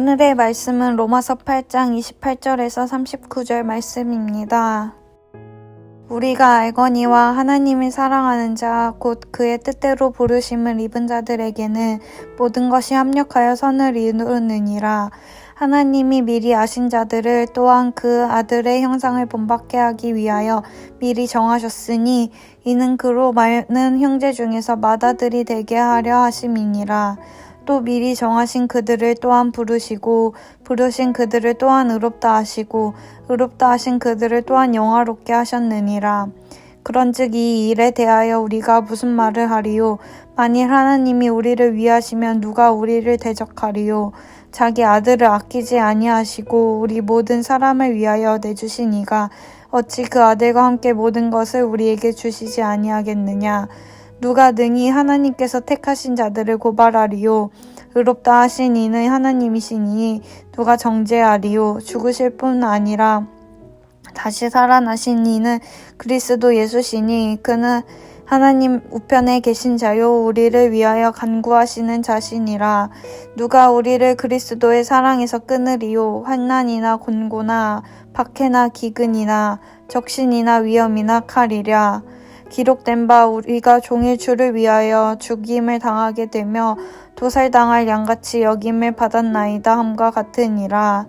오늘의 말씀은 로마서 8장 28절에서 39절 말씀입니다. 우리가 알거니와 하나님이 사랑하는 자, 곧 그의 뜻대로 부르심을 입은 자들에게는 모든 것이 합력하여 선을 이루느니라. 하나님이 미리 아신 자들을 또한 그 아들의 형상을 본받게 하기 위하여 미리 정하셨으니 이는 그로 많은 형제 중에서 맏아들이 되게 하려 하심이니라. 또 미리 정하신 그들을 또한 부르시고 부르신 그들을 또한 의롭다 하시고 의롭다 하신 그들을 또한 영화롭게 하셨느니라. 그런즉 이 일에 대하여 우리가 무슨 말을 하리요? 만일 하나님이 우리를 위하시면 누가 우리를 대적하리요? 자기 아들을 아끼지 아니하시고 우리 모든 사람을 위하여 내주신 이가 어찌 그 아들과 함께 모든 것을 우리에게 주시지 아니하겠느냐? 누가 능히 하나님께서 택하신 자들을 고발하리요? 의롭다 하신 이는 하나님이시니 누가 정죄하리요? 죽으실 뿐 아니라 다시 살아나신 이는 그리스도 예수시니 그는 하나님 우편에 계신 자요 우리를 위하여 간구하시는 자시니라. 누가 우리를 그리스도의 사랑에서 끊으리요? 환난이나 곤고나 박해나 기근이나 적신이나 위험이나 칼이랴. 기록된 바 우리가 종일 주를 위하여 죽임을 당하게 되며 도살당할 양같이 여김을 받았나이다 함과 같으니라.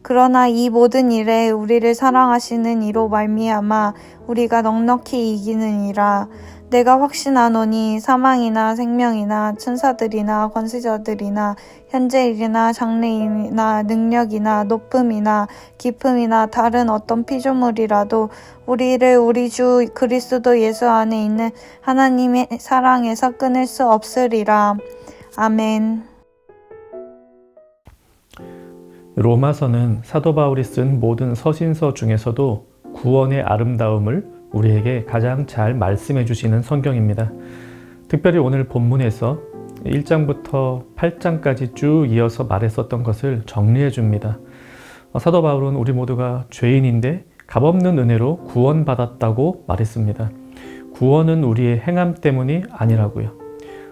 그러나 이 모든 일에 우리를 사랑하시는 이로 말미암아 우리가 넉넉히 이기느니라. 내가 확신하노니 사망이나 생명이나 천사들이나 권세자들이나 현재일이나 장래일이나 능력이나 높음이나 깊음이나 다른 어떤 피조물이라도 우리를 우리 주 그리스도 예수 안에 있는 하나님의 사랑에서 끊을 수 없으리라. 아멘. 로마서는 사도 바울이 쓴 모든 서신서 중에서도 구원의 아름다움을 우리에게 가장 잘 말씀해 주시는 성경입니다. 특별히 오늘 본문에서 1장부터 8장까지 쭉 이어서 말했었던 것을 정리해 줍니다. 사도 바울은 우리 모두가 죄인인데 값없는 은혜로 구원받았다고 말했습니다. 구원은 우리의 행함 때문이 아니라고요.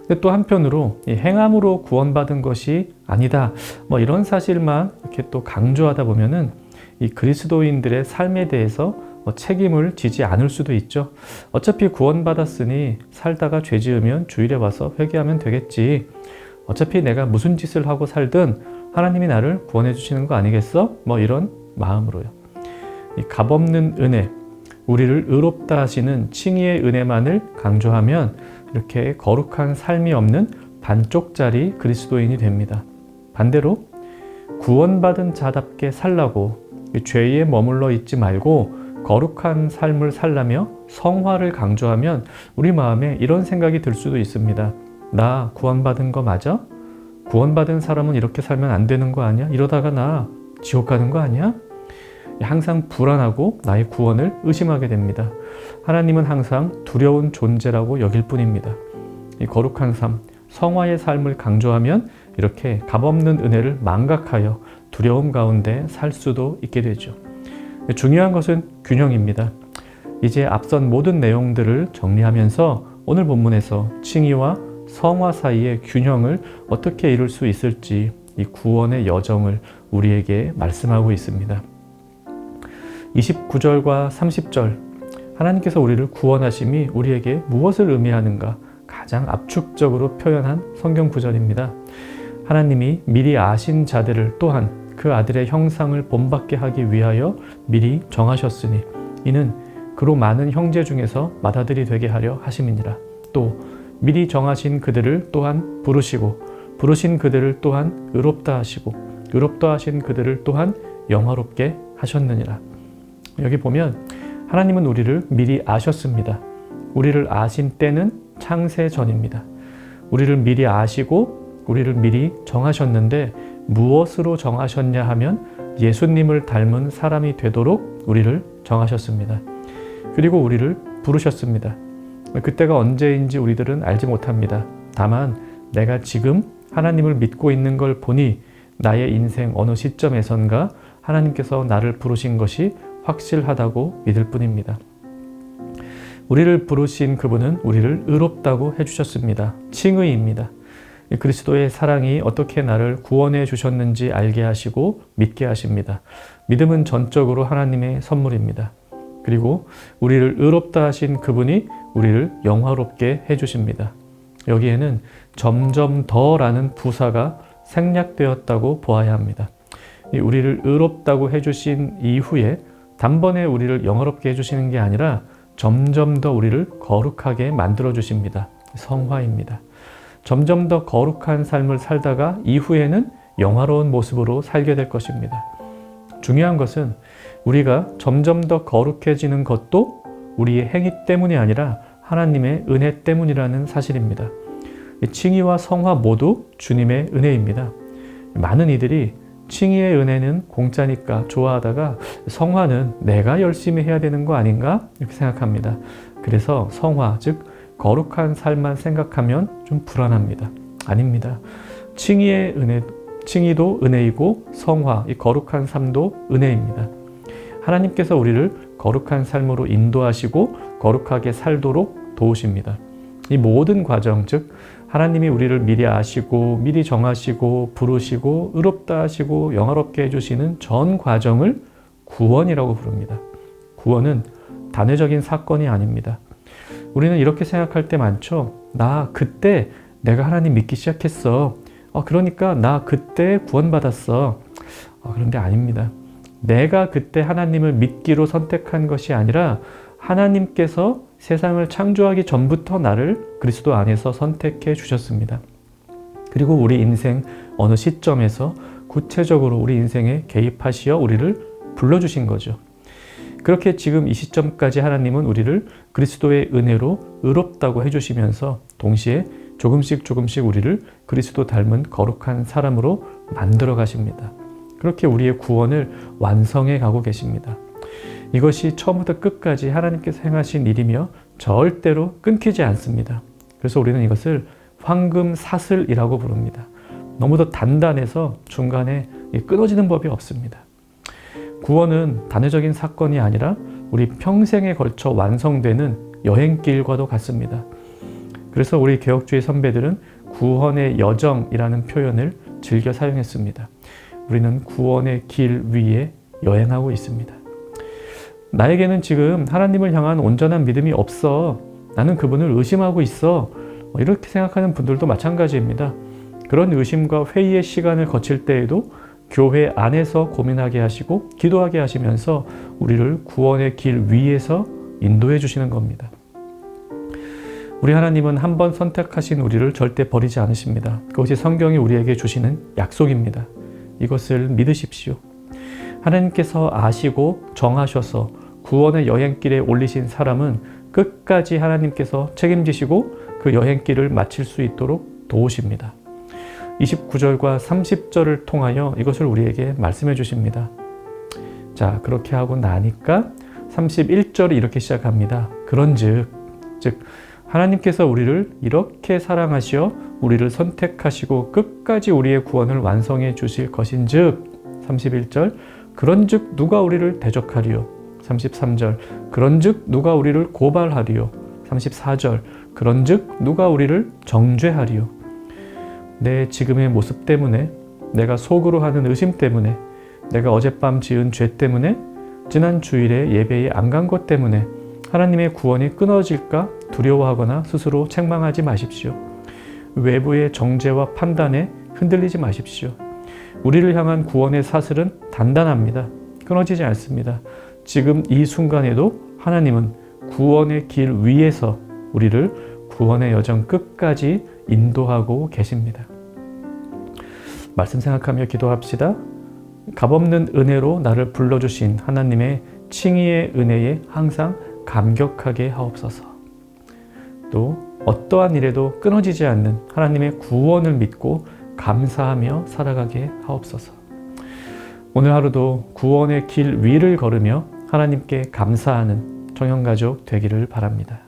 근데 또 한편으로 이 행함으로 구원받은 것이 아니다, 이런 사실만 이렇게 또 강조하다 보면은 이 그리스도인들의 삶에 대해서 책임을 지지 않을 수도 있죠. 어차피 구원받았으니 살다가 죄 지으면 주일에 와서 회개하면 되겠지. 어차피 내가 무슨 짓을 하고 살든 하나님이 나를 구원해 주시는 거 아니겠어? 이런 마음으로요. 이 값없는 은혜, 우리를 의롭다 하시는 칭의의 은혜만을 강조하면 이렇게 거룩한 삶이 없는 반쪽짜리 그리스도인이 됩니다. 반대로 구원받은 자답게 살라고 죄에 머물러 있지 말고 거룩한 삶을 살라며 성화를 강조하면 우리 마음에 이런 생각이 들 수도 있습니다. 나 구원받은 거 맞아? 구원받은 사람은 이렇게 살면 안 되는 거 아니야? 이러다가 나 지옥 가는 거 아니야? 항상 불안하고 나의 구원을 의심하게 됩니다. 하나님은 항상 두려운 존재라고 여길 뿐입니다. 이 거룩한 삶, 성화의 삶을 강조하면 이렇게 값없는 은혜를 망각하여 두려움 가운데 살 수도 있게 되죠. 중요한 것은 균형입니다. 이제 앞선 모든 내용들을 정리하면서 오늘 본문에서 칭의와 성화 사이의 균형을 어떻게 이룰 수 있을지 이 구원의 여정을 우리에게 말씀하고 있습니다. 29절과 30절, 하나님께서 우리를 구원하심이 우리에게 무엇을 의미하는가 가장 압축적으로 표현한 성경 구절입니다. 하나님이 미리 아신 자들을 또한 그 아들의 형상을 본받게 하기 위하여 미리 정하셨으니 이는 그로 많은 형제 중에서 맏아들이 되게 하려 하심이니라. 또 미리 정하신 그들을 또한 부르시고 부르신 그들을 또한 의롭다 하시고 의롭다 하신 그들을 또한 영화롭게 하셨느니라. 여기 보면 하나님은 우리를 미리 아셨습니다. 우리를 아신 때는 창세 전입니다. 우리를 미리 아시고 우리를 미리 정하셨는데 무엇으로 정하셨냐 하면 예수님을 닮은 사람이 되도록 우리를 정하셨습니다. 그리고 우리를 부르셨습니다. 그때가 언제인지 우리들은 알지 못합니다. 다만 내가 지금 하나님을 믿고 있는 걸 보니 나의 인생 어느 시점에선가 하나님께서 나를 부르신 것이 확실하다고 믿을 뿐입니다. 우리를 부르신 그분은 우리를 의롭다고 해주셨습니다. 칭의입니다. 그리스도의 사랑이 어떻게 나를 구원해 주셨는지 알게 하시고 믿게 하십니다. 믿음은 전적으로 하나님의 선물입니다. 그리고 우리를 의롭다 하신 그분이 우리를 영화롭게 해주십니다. 여기에는 점점 더라는 부사가 생략되었다고 보아야 합니다. 우리를 의롭다고 해주신 이후에 단번에 우리를 영화롭게 해주시는 게 아니라 점점 더 우리를 거룩하게 만들어 주십니다. 성화입니다. 점점 더 거룩한 삶을 살다가 이후에는 영화로운 모습으로 살게 될 것입니다. 중요한 것은 우리가 점점 더 거룩해지는 것도 우리의 행위 때문이 아니라 하나님의 은혜 때문이라는 사실입니다. 칭의와 성화 모두 주님의 은혜입니다. 많은 이들이 칭의의 은혜는 공짜니까 좋아하다가 성화는 내가 열심히 해야 되는 거 아닌가? 이렇게 생각합니다. 그래서 성화, 즉 거룩한 삶만 생각하면 좀 불안합니다. 아닙니다. 칭의도 은혜이고 성화, 이 거룩한 삶도 은혜입니다. 하나님께서 우리를 거룩한 삶으로 인도하시고 거룩하게 살도록 도우십니다. 이 모든 과정, 즉 하나님이 우리를 미리 아시고 미리 정하시고 부르시고 의롭다 하시고 영화롭게 해주시는 전 과정을 구원이라고 부릅니다. 구원은 단회적인 사건이 아닙니다. 우리는 이렇게 생각할 때 많죠. 나 그때 내가 하나님 믿기 시작했어. 그러니까 나 그때 구원받았어. 그런데 아닙니다. 내가 그때 하나님을 믿기로 선택한 것이 아니라 하나님께서 세상을 창조하기 전부터 나를 그리스도 안에서 선택해 주셨습니다. 그리고 우리 인생 어느 시점에서 구체적으로 우리 인생에 개입하시어 우리를 불러주신 거죠. 그렇게 지금 이 시점까지 하나님은 우리를 그리스도의 은혜로 의롭다고 해주시면서 동시에 조금씩 우리를 그리스도 닮은 거룩한 사람으로 만들어 가십니다. 그렇게 우리의 구원을 완성해 가고 계십니다. 이것이 처음부터 끝까지 하나님께서 행하신 일이며 절대로 끊기지 않습니다. 그래서 우리는 이것을 황금사슬이라고 부릅니다. 너무도 단단해서 중간에 끊어지는 법이 없습니다. 구원은 단회적인 사건이 아니라 우리 평생에 걸쳐 완성되는 여행길과도 같습니다. 그래서 우리 개혁주의 선배들은 구원의 여정이라는 표현을 즐겨 사용했습니다. 우리는 구원의 길 위에 여행하고 있습니다. 나에게는 지금 하나님을 향한 온전한 믿음이 없어. 나는 그분을 의심하고 있어. 이렇게 생각하는 분들도 마찬가지입니다. 그런 의심과 회의의 시간을 거칠 때에도 교회 안에서 고민하게 하시고 기도하게 하시면서 우리를 구원의 길 위에서 인도해 주시는 겁니다. 우리 하나님은 한 번 선택하신 우리를 절대 버리지 않으십니다. 그것이 성경이 우리에게 주시는 약속입니다. 이것을 믿으십시오. 하나님께서 아시고 정하셔서 구원의 여행길에 올리신 사람은 끝까지 하나님께서 책임지시고 그 여행길을 마칠 수 있도록 도우십니다. 29절과 30절을 통하여 이것을 우리에게 말씀해 주십니다. 자, 그렇게 하고 나니까 31절이 이렇게 시작합니다. 그런즉, 즉 하나님께서 우리를 이렇게 사랑하시어 우리를 선택하시고 끝까지 우리의 구원을 완성해 주실 것인즉 31절 그런즉 누가 우리를 대적하리요 33절 그런즉 누가 우리를 고발하리요 34절 그런즉 누가 우리를 정죄하리요 내 지금의 모습 때문에 내가 속으로 하는 의심 때문에 내가 어젯밤 지은 죄 때문에 지난 주일에 예배에 안 간 것 때문에 하나님의 구원이 끊어질까 두려워하거나 스스로 책망하지 마십시오. 외부의 정죄와 판단에 흔들리지 마십시오. 우리를 향한 구원의 사슬은 단단합니다. 끊어지지 않습니다. 지금 이 순간에도 하나님은 구원의 길 위에서 우리를 구원의 여정 끝까지 인도하고 계십니다. 말씀 생각하며 기도합시다. 값없는 은혜로 나를 불러주신 하나님의 칭의의 은혜에 항상 감격하게 하옵소서. 또 어떠한 일에도 끊어지지 않는 하나님의 구원을 믿고 감사하며 살아가게 하옵소서. 오늘 하루도 구원의 길 위를 걸으며 하나님께 감사하는 청년가족 되기를 바랍니다.